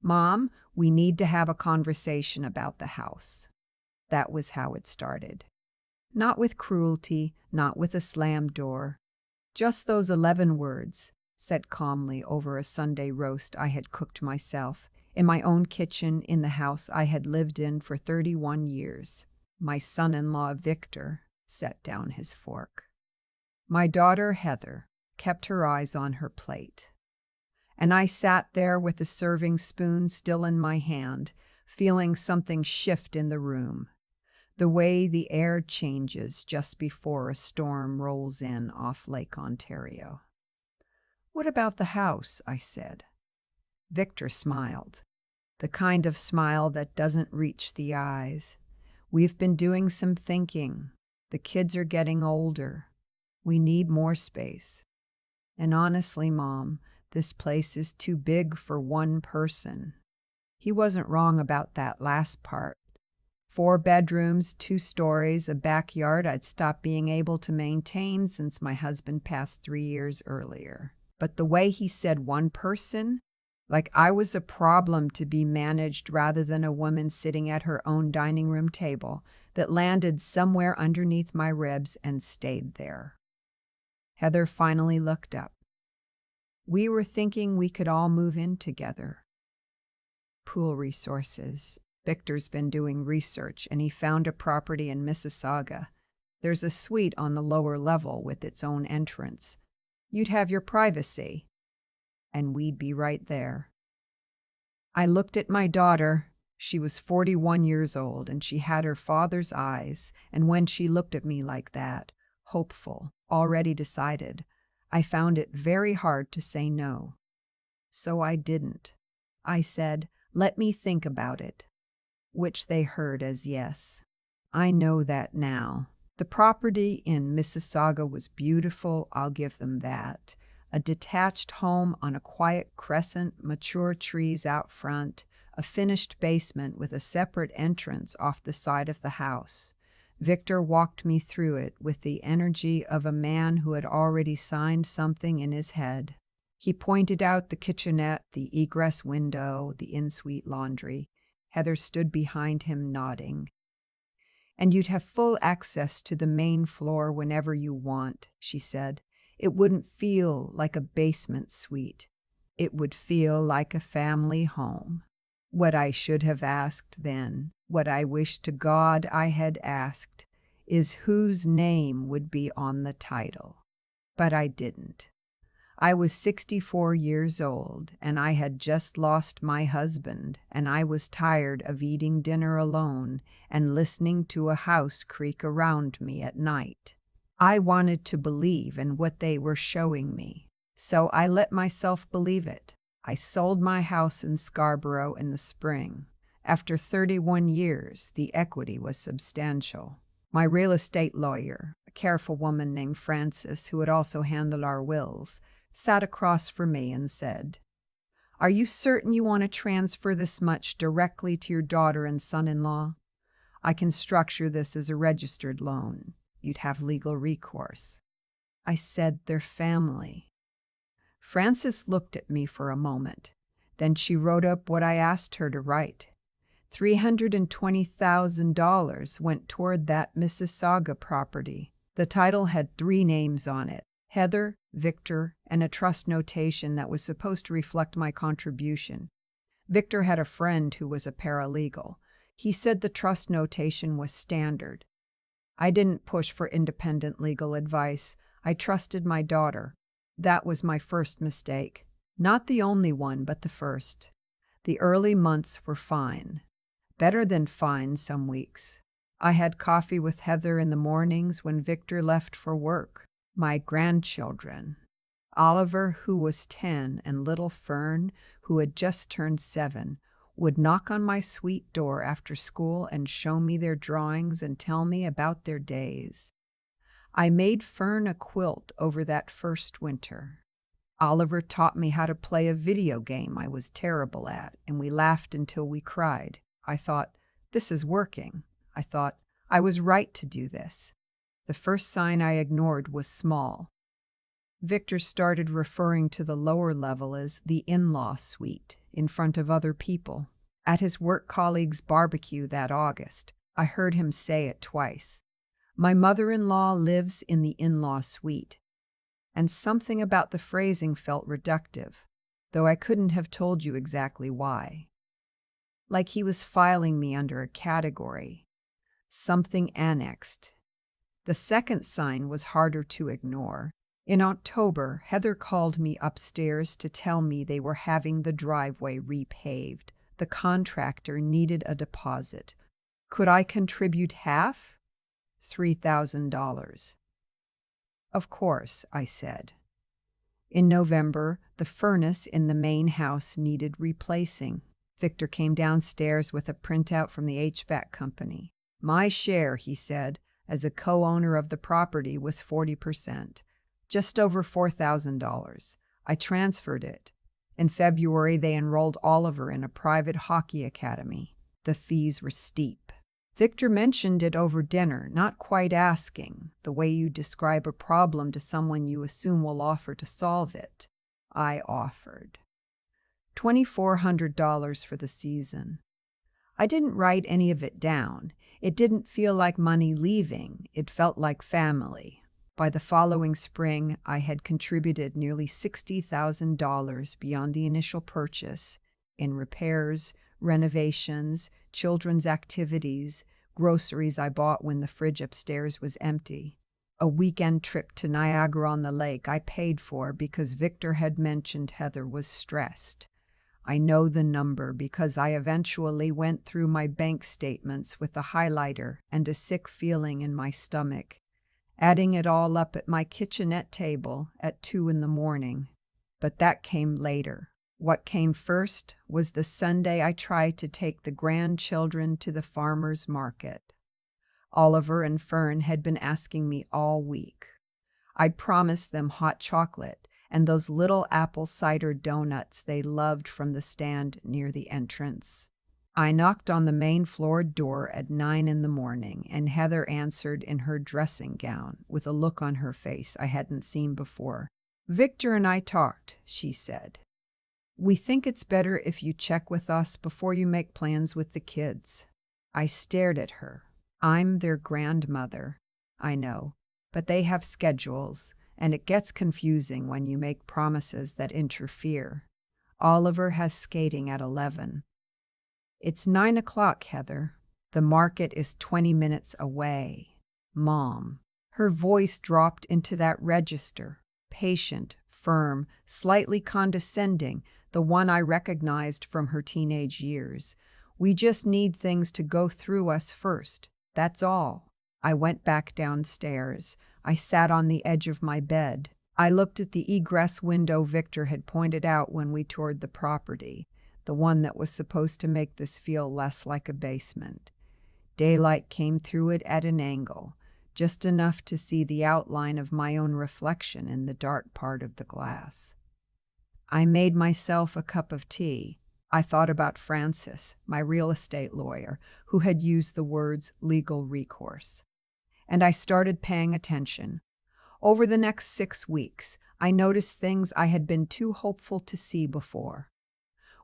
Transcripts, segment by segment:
"Mom, we need to have a conversation about the house." That was how it started. Not with cruelty, not with a slammed door. Just those 11 words, said calmly over a Sunday roast I had cooked myself, in my own kitchen in the house I had lived in for 31 years. My son-in-law, Victor, set down his fork. My daughter, Heather, kept her eyes on her plate. And I sat there with the serving spoon still in my hand, feeling something shift in the room. The way the air changes just before a storm rolls in off Lake Ontario. "What about the house?" I said. Victor smiled, the kind of smile that doesn't reach the eyes. "We've been doing some thinking. The kids are getting older. We need more space. And honestly, Mom, this place is too big for one person." He wasn't wrong about that last part. 4 bedrooms, 2 stories, a backyard I'd stopped being able to maintain since my husband passed 3 years earlier. But the way he said one person, like I was a problem to be managed rather than a woman sitting at her own dining room table, that landed somewhere underneath my ribs and stayed there. Heather finally looked up. "We were thinking we could all move in together." Pool resources. Victor's been doing research, and he found a property in Mississauga. There's a suite on the lower level with its own entrance. You'd have your privacy, and we'd be right there. I looked at my daughter. She was 41 years old, and she had her father's eyes, and when she looked at me like that, hopeful, already decided, I found it very hard to say no. So I didn't. I said, "Let me think about it," which they heard as yes. I know that now. The property in Mississauga was beautiful, I'll give them that. A detached home on a quiet crescent, mature trees out front, a finished basement with a separate entrance off the side of the house. Victor walked me through it with the energy of a man who had already signed something in his head. He pointed out the kitchenette, the egress window, the in-suite laundry. Heather stood behind him, nodding. "And you'd have full access to the main floor whenever you want," she said. "It wouldn't feel like a basement suite. It would feel like a family home." What I should have asked then, what I wish to God I had asked, is whose name would be on the title. But I didn't. I was 64 years old, and I had just lost my husband, and I was tired of eating dinner alone and listening to a house creak around me at night. I wanted to believe in what they were showing me, so I let myself believe it. I sold my house in Scarborough in the spring. After 31 years, the equity was substantial. My real estate lawyer, a careful woman named Frances, who had also handled our wills, sat across from me and said, "Are you certain you want to transfer this much directly to your daughter and son-in-law? I can structure this as a registered loan. You'd have legal recourse." I said, "They're family." Frances looked at me for a moment. Then she wrote up what I asked her to write. $320,000 went toward that Mississauga property. The title had 3 names on it: Heather, Victor, and a trust notation that was supposed to reflect my contribution. Victor had a friend who was a paralegal. He said the trust notation was standard. I didn't push for independent legal advice. I trusted my daughter. That was my first mistake. Not the only one, but the first. The early months were fine. Better than fine some weeks. I had coffee with Heather in the mornings when Victor left for work. My grandchildren, Oliver, who was 10, and little Fern, who had just turned 7, would knock on my suite door after school and show me their drawings and tell me about their days. I made Fern a quilt over that first winter. Oliver taught me how to play a video game I was terrible at, and we laughed until we cried. I thought, this is working. I thought, I was right to do this. The first sign I ignored was small. Victor started referring to the lower level as the in-law suite. in front of other people. At his work colleague's barbecue that August, I heard him say it twice. My mother-in-law lives in the in-law suite. And something about the phrasing felt reductive, though I couldn't have told you exactly why. Like he was filing me under a category, something annexed. The second sign was harder to ignore. In October, Heather called me upstairs to tell me they were having the driveway repaved. The contractor needed a deposit. Could I contribute half? $3,000. Of course, I said. In November, the furnace in the main house needed replacing. Victor came downstairs with a printout from the HVAC company. My share, he said, as a co-owner of the property was 40%, just over $4,000. I transferred it. In February, they enrolled Oliver in a private hockey academy. The fees were steep. Victor mentioned it over dinner, not quite asking, the way you describe a problem to someone you assume will offer to solve it. I offered. $2,400 for the season. I didn't write any of it down. It didn't feel like money leaving. It felt like family. By the following spring, I had contributed nearly $60,000 beyond the initial purchase in repairs, renovations, children's activities, groceries I bought when the fridge upstairs was empty. A weekend trip to Niagara-on-the-Lake I paid for because Victor had mentioned Heather was stressed. I know the number because I eventually went through my bank statements with a highlighter and a sick feeling in my stomach, adding it all up at my kitchenette table at 2 in the morning. But that came later. What came first was the Sunday I tried to take the grandchildren to the farmer's market. Oliver and Fern had been asking me all week. I'd promised them hot chocolate and those little apple cider donuts they loved from the stand near the entrance. I knocked on the main floor door at 9 in the morning, and Heather answered in her dressing gown with a look on her face I hadn't seen before. "Victor and I talked," she said. "We think it's better if you check with us before you make plans with the kids." I stared at her. I'm their grandmother. I know, but they have schedules, and it gets confusing when you make promises that interfere. Oliver has skating at 11. It's 9 o'clock, Heather. The market is 20 minutes away. Mom. Her voice dropped into that register, patient, firm, slightly condescending, the one I recognized from her teenage years. We just need things to go through us first. That's all. I went back downstairs. I sat on the edge of my bed. I looked at the egress window Victor had pointed out when we toured the property, the one that was supposed to make this feel less like a basement. Daylight came through it at an angle, just enough to see the outline of my own reflection in the dark part of the glass. I made myself a cup of tea. I thought about Francis, my real estate lawyer, who had used the words legal recourse. And I started paying attention. Over the next 6 weeks, I noticed things I had been too hopeful to see before.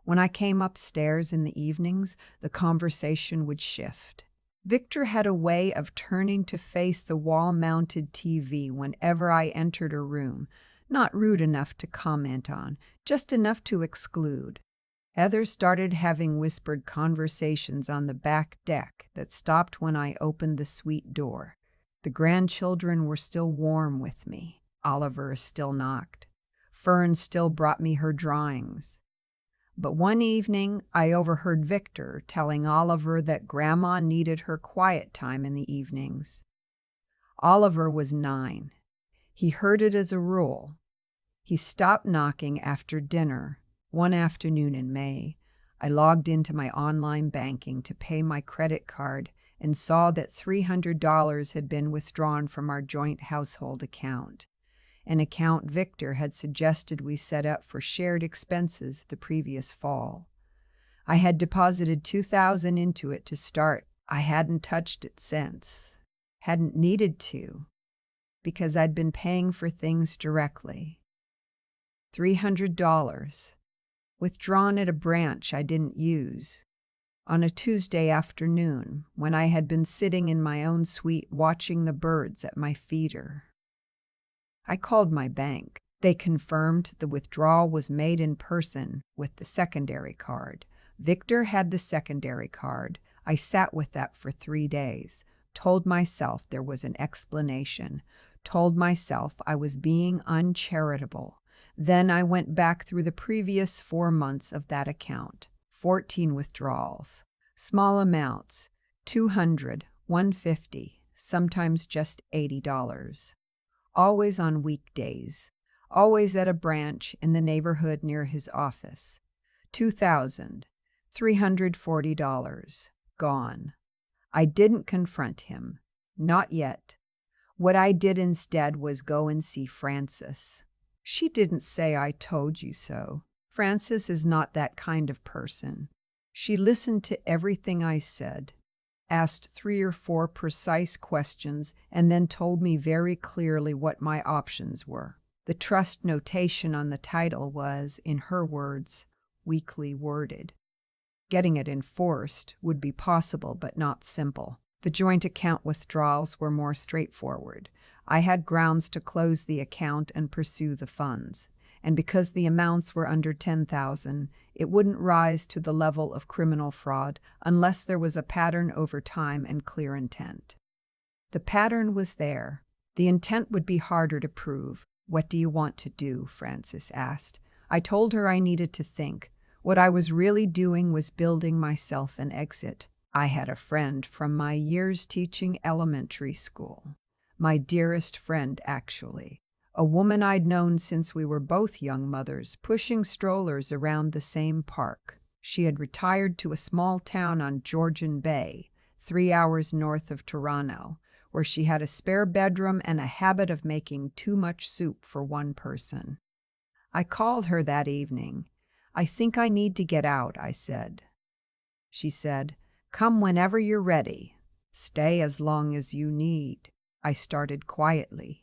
When I came upstairs in the evenings, the conversation would shift. Victor had a way of turning to face the wall-mounted TV whenever I entered a room, not rude enough to comment on, just enough to exclude. Heather started having whispered conversations on the back deck that stopped when I opened the suite door. The grandchildren were still warm with me. Oliver still knocked. Fern still brought me her drawings. But one evening, I overheard Victor telling Oliver that Grandma needed her quiet time in the evenings. Oliver was 9. He heard it as a rule. He stopped knocking after dinner. One afternoon in May, I logged into my online banking to pay my credit card and saw that $300 had been withdrawn from our joint household account, an account Victor had suggested we set up for shared expenses the previous fall. I had deposited $2,000 into it to start. I hadn't touched it since. Hadn't needed to, because I'd been paying for things directly. $300. withdrawn at a branch I didn't use. On a Tuesday afternoon, when I had been sitting in my own suite watching the birds at my feeder. I called my bank. They confirmed the withdrawal was made in person with the secondary card. Victor had the secondary card. I sat with that for 3 days, told myself there was an explanation, told myself I was being uncharitable. Then I went back through the previous 4 months of that account. 14 withdrawals. Small amounts, $200, $150, sometimes just $80. Always on weekdays. Always at a branch in the neighborhood near his office. $2,340. Gone. I didn't confront him. Not yet. What I did instead was go and see Frances. She didn't say I told you so. Frances is not that kind of person. She listened to everything I said, asked 3 or 4 precise questions, and then told me very clearly what my options were. The trust notation on the title was, in her words, weakly worded. Getting it enforced would be possible but not simple. The joint account withdrawals were more straightforward. I had grounds to close the account and pursue the funds. And because the amounts were under $10,000, it wouldn't rise to the level of criminal fraud unless there was a pattern over time and clear intent. The pattern was there. The intent would be harder to prove. "What do you want to do?" Frances asked. I told her I needed to think. What I was really doing was building myself an exit. I had a friend from my years teaching elementary school. My dearest friend, actually. A woman I'd known since we were both young mothers, pushing strollers around the same park. She had retired to a small town on Georgian Bay, 3 hours north of Toronto, where she had a spare bedroom and a habit of making too much soup for one person. I called her that evening. "I think I need to get out," I said. She said, "Come whenever you're ready. Stay as long as you need." I started quietly.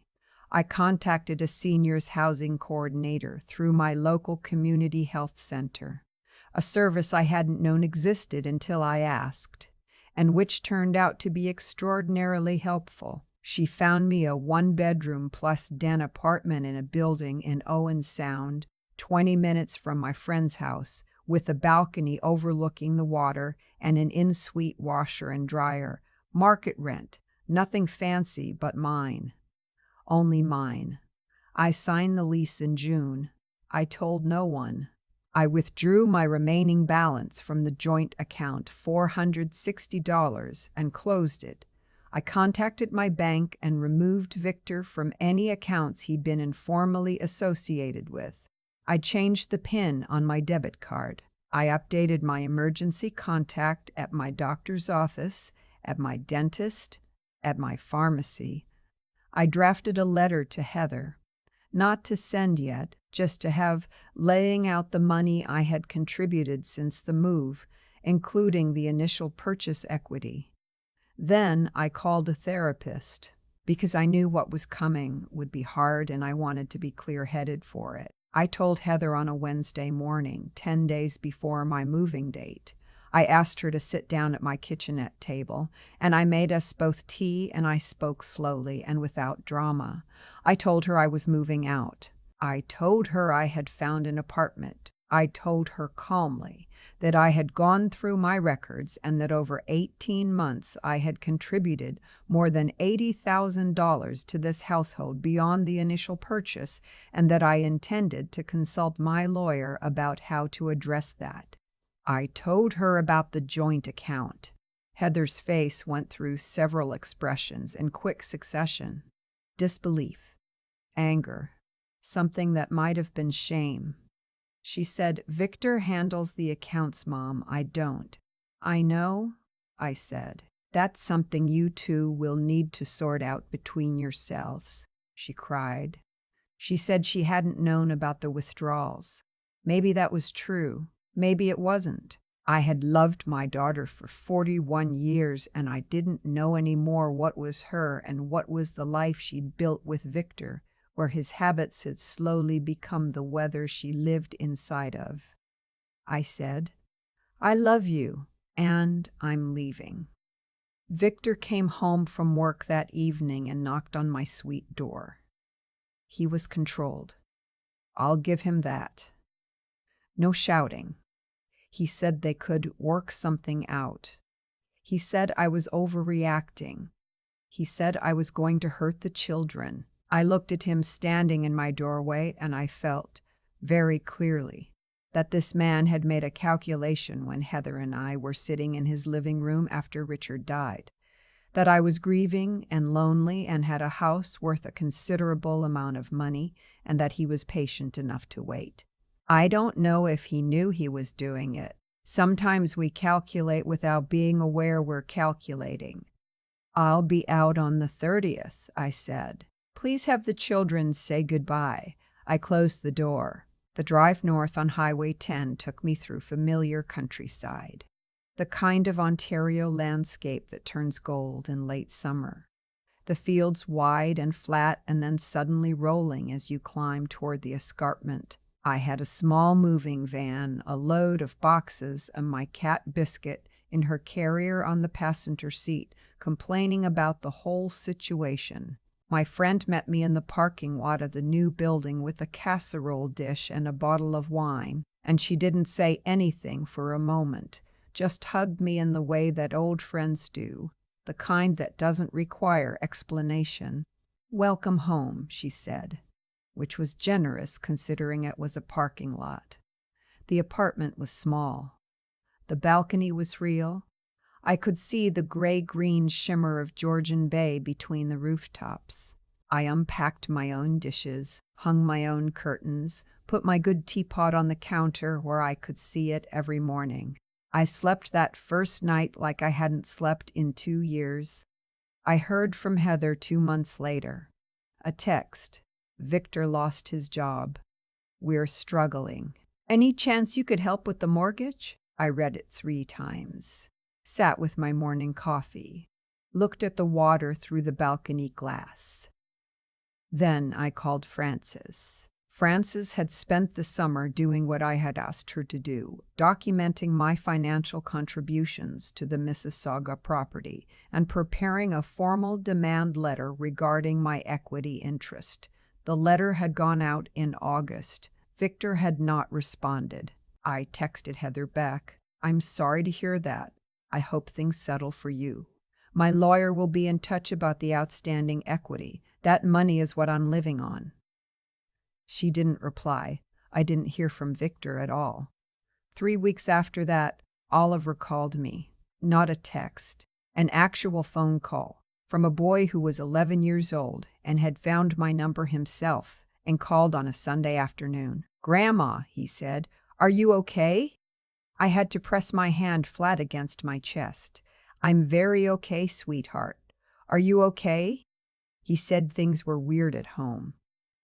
I contacted a seniors housing coordinator through my local community health center, a service I hadn't known existed until I asked, and which turned out to be extraordinarily helpful. She found me a 1-bedroom plus den apartment in a building in Owen Sound, 20 minutes from my friend's house, with a balcony overlooking the water and an in-suite washer and dryer. Market rent, nothing fancy but mine. Only mine. I signed the lease in June. I told no one. I withdrew my remaining balance from the joint account, $460, and closed it. I contacted my bank and removed Victor from any accounts he'd been informally associated with. I changed the PIN on my debit card. I updated my emergency contact at my doctor's office, at my dentist, at my pharmacy. I drafted a letter to Heather, not to send yet, just to have, laying out the money I had contributed since the move, including the initial purchase equity. Then I called a therapist, because I knew what was coming would be hard and I wanted to be clear-headed for it. I told Heather on a Wednesday morning, 10 days before my moving date. I asked her to sit down at my kitchenette table, and I made us both tea, and I spoke slowly and without drama. I told her I was moving out. I told her I had found an apartment. I told her calmly that I had gone through my records and that over 18 months I had contributed more than $80,000 to this household beyond the initial purchase, and that I intended to consult my lawyer about how to address that. I told her about the joint account. Heather's face went through several expressions in quick succession. Disbelief, anger, something that might have been shame. She said, "Victor handles the accounts, Mom. I don't." "I know," I said. "That's something you two will need to sort out between yourselves," she cried. She said she hadn't known about the withdrawals. Maybe that was true. Maybe it wasn't. I had loved my daughter for 41 years, and I didn't know anymore what was her and what was the life she'd built with Victor, where his habits had slowly become the weather she lived inside of. I said. I love you, and I'm leaving. Victor came home from work that evening and knocked on my suite door. He was controlled. I'll give him that. No shouting. He said they could work something out. He said I was overreacting. He said I was going to hurt the children. I looked at him standing in my doorway, and I felt, very clearly, that this man had made a calculation when Heather and I were sitting in his living room after Richard died, that I was grieving and lonely and had a house worth a considerable amount of money, and that he was patient enough to wait. I don't know if he knew he was doing it. Sometimes we calculate without being aware we're calculating. I'll be out on the 30th, I said. Please have the children say goodbye. I closed the door. The drive north on Highway 10 took me through familiar countryside. The kind of Ontario landscape that turns gold in late summer. The fields wide and flat and then suddenly rolling as you climb toward the escarpment. I had a small moving van, a load of boxes, and my cat Biscuit in her carrier on the passenger seat, complaining about the whole situation. My friend met me in the parking lot of the new building with a casserole dish and a bottle of wine, and she didn't say anything for a moment, just hugged me in the way that old friends do, the kind that doesn't require explanation. "Welcome home," she said, which was generous considering it was a parking lot. The apartment was small. The balcony was real. I could see the gray-green shimmer of Georgian Bay between the rooftops. I unpacked my own dishes, hung my own curtains, put my good teapot on the counter where I could see it every morning. I slept that first night like I hadn't slept in 2 years. I heard from Heather 2 months later. A text. Victor lost his job. We're struggling. Any chance you could help with the mortgage? I read it 3 times. Sat with my morning coffee. Looked at the water through the balcony glass. Then I called Frances. Frances had spent the summer doing what I had asked her to do, documenting my financial contributions to the Mississauga property and preparing a formal demand letter regarding my equity interest. The letter had gone out in August. Victor had not responded. I texted Heather back. I'm sorry to hear that. I hope things settle for you. My lawyer will be in touch about the outstanding equity. That money is what I'm living on. She didn't reply. I didn't hear from Victor at all. 3 weeks after that, Oliver called me. Not a text, an actual phone call from a boy who was 11 years old and had found my number himself and called on a Sunday afternoon. "Grandma," he said, "are you okay?" I had to press my hand flat against my chest. "I'm very okay, sweetheart. Are you okay?" He said things were weird at home.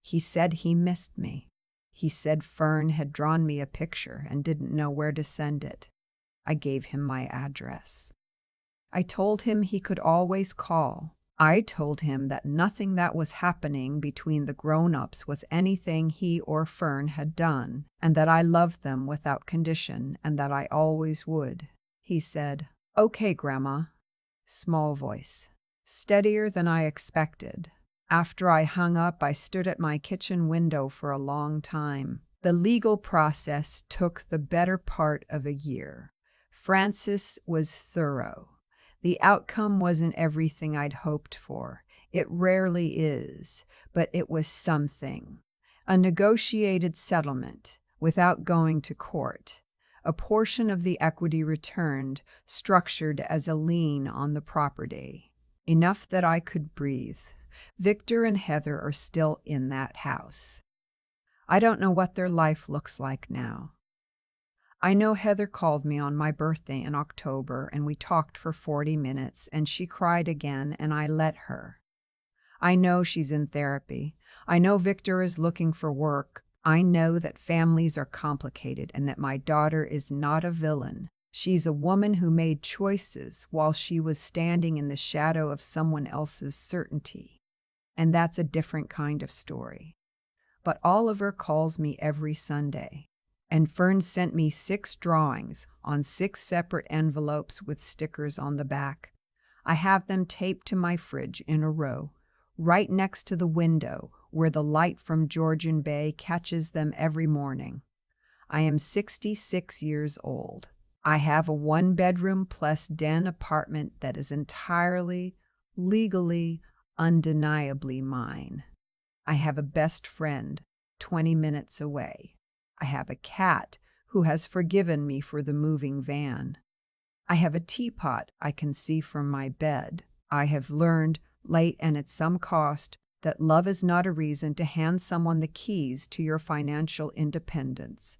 He said he missed me. He said Fern had drawn me a picture and didn't know where to send it. I gave him my address. I told him he could always call. I told him that nothing that was happening between the grown-ups was anything he or Fern had done, and that I loved them without condition and that I always would. He said, "Okay, Grandma." Small voice. Steadier than I expected. After I hung up, I stood at my kitchen window for a long time. The legal process took the better part of a year. Frances was thorough. The outcome wasn't everything I'd hoped for. It rarely is, but it was something. A negotiated settlement, without going to court. A portion of the equity returned, structured as a lien on the property. Enough that I could breathe. Victor and Heather are still in that house. I don't know what their life looks like now. I know Heather called me on my birthday in October and we talked for 40 minutes and she cried again and I let her. I know she's in therapy. I know Victor is looking for work. I know that families are complicated and that my daughter is not a villain. She's a woman who made choices while she was standing in the shadow of someone else's certainty. And that's a different kind of story. But Oliver calls me every Sunday. And Fern sent me 6 drawings on 6 separate envelopes with stickers on the back. I have them taped to my fridge in a row, right next to the window where the light from Georgian Bay catches them every morning. I am 66 years old. I have a 1-bedroom plus den apartment that is entirely, legally, undeniably mine. I have a best friend 20 minutes away. I have a cat who has forgiven me for the moving van. I have a teapot I can see from my bed. I have learned, late and at some cost, that love is not a reason to hand someone the keys to your financial independence,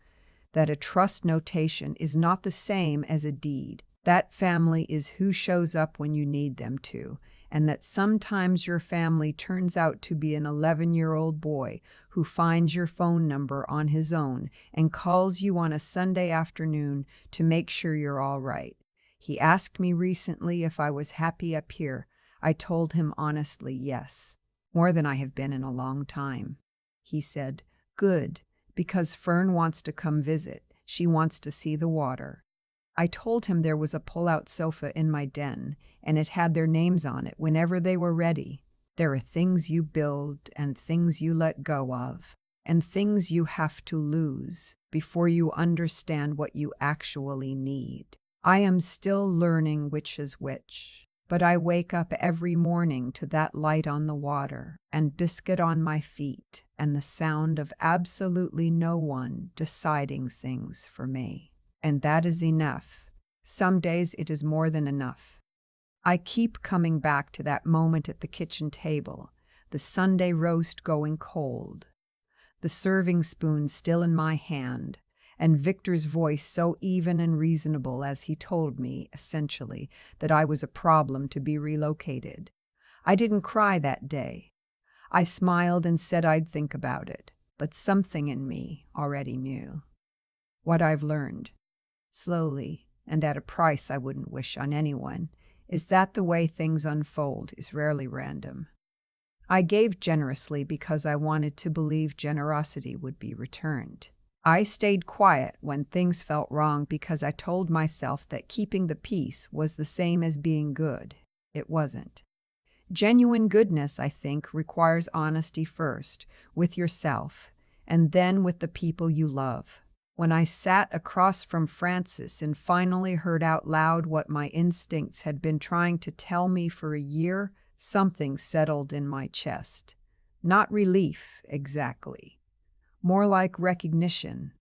that a trust notation is not the same as a deed, that family is who shows up when you need them to, and that sometimes your family turns out to be an 11-year-old boy who finds your phone number on his own and calls you on a Sunday afternoon to make sure you're all right. He asked me recently if I was happy up here. I told him honestly, yes, more than I have been in a long time. He said, "Good, because Fern wants to come visit. She wants to see the water." I told him there was a pull-out sofa in my den, and it had their names on it whenever they were ready. There are things you build and things you let go of, and things you have to lose before you understand what you actually need. I am still learning which is which, but I wake up every morning to that light on the water and biscuit on my feet and the sound of absolutely no one deciding things for me. And that is enough. Some days it is more than enough. I keep coming back to that moment at the kitchen table, the Sunday roast going cold, the serving spoon still in my hand, and Victor's voice so even and reasonable as he told me, essentially, that I was a problem to be relocated. I didn't cry that day. I smiled and said I'd think about it, but something in me already knew. What I've learned, slowly, and at a price I wouldn't wish on anyone, is that the way things unfold is rarely random. I gave generously because I wanted to believe generosity would be returned. I stayed quiet when things felt wrong because I told myself that keeping the peace was the same as being good. It wasn't. Genuine goodness, I think, requires honesty first, with yourself, and then with the people you love. When I sat across from Francis and finally heard out loud what my instincts had been trying to tell me for a year, something settled in my chest. Not relief, exactly. More like recognition.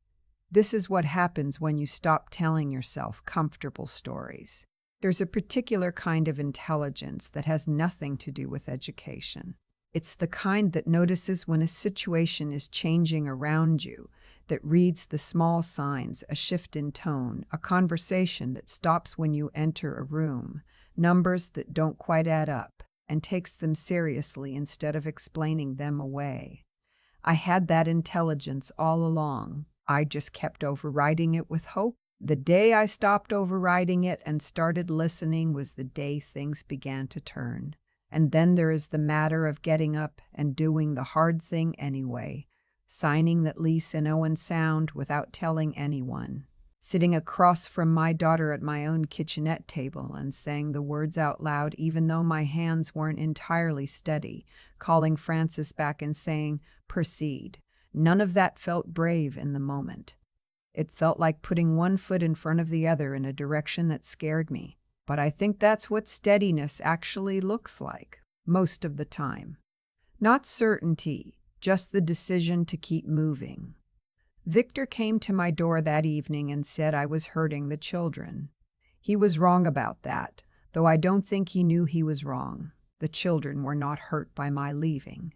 This is what happens when you stop telling yourself comfortable stories. There's a particular kind of intelligence that has nothing to do with education. It's the kind that notices when a situation is changing around you, that reads the small signs, a shift in tone, a conversation that stops when you enter a room, numbers that don't quite add up, and takes them seriously instead of explaining them away. I had that intelligence all along. I just kept overriding it with hope. The day I stopped overriding it and started listening was the day things began to turn. And then there is the matter of getting up and doing the hard thing anyway, signing that lease in Owen Sound without telling anyone, sitting across from my daughter at my own kitchenette table and saying the words out loud even though my hands weren't entirely steady, calling Francis back and saying, "Proceed." None of that felt brave in the moment. It felt like putting one foot in front of the other in a direction that scared me. But I think that's what steadiness actually looks like, most of the time. Not certainty, just the decision to keep moving. Victor came to my door that evening and said I was hurting the children. He was wrong about that, though I don't think he knew he was wrong. The children were not hurt by my leaving.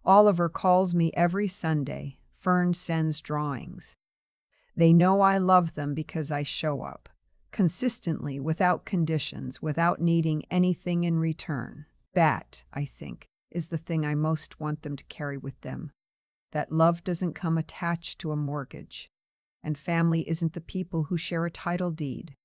Oliver calls me every Sunday. Fern sends drawings. They know I love them because I show up, consistently, without conditions, without needing anything in return. That, I think, is the thing I most want them to carry with them. That love doesn't come attached to a mortgage, and family isn't the people who share a title deed.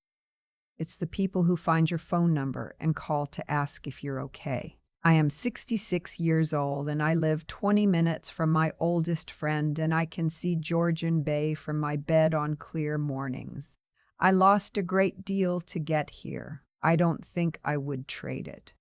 It's the people who find your phone number and call to ask if you're okay. I am 66 years old and I live 20 minutes from my oldest friend and I can see Georgian Bay from my bed on clear mornings. I lost a great deal to get here. I don't think I would trade it.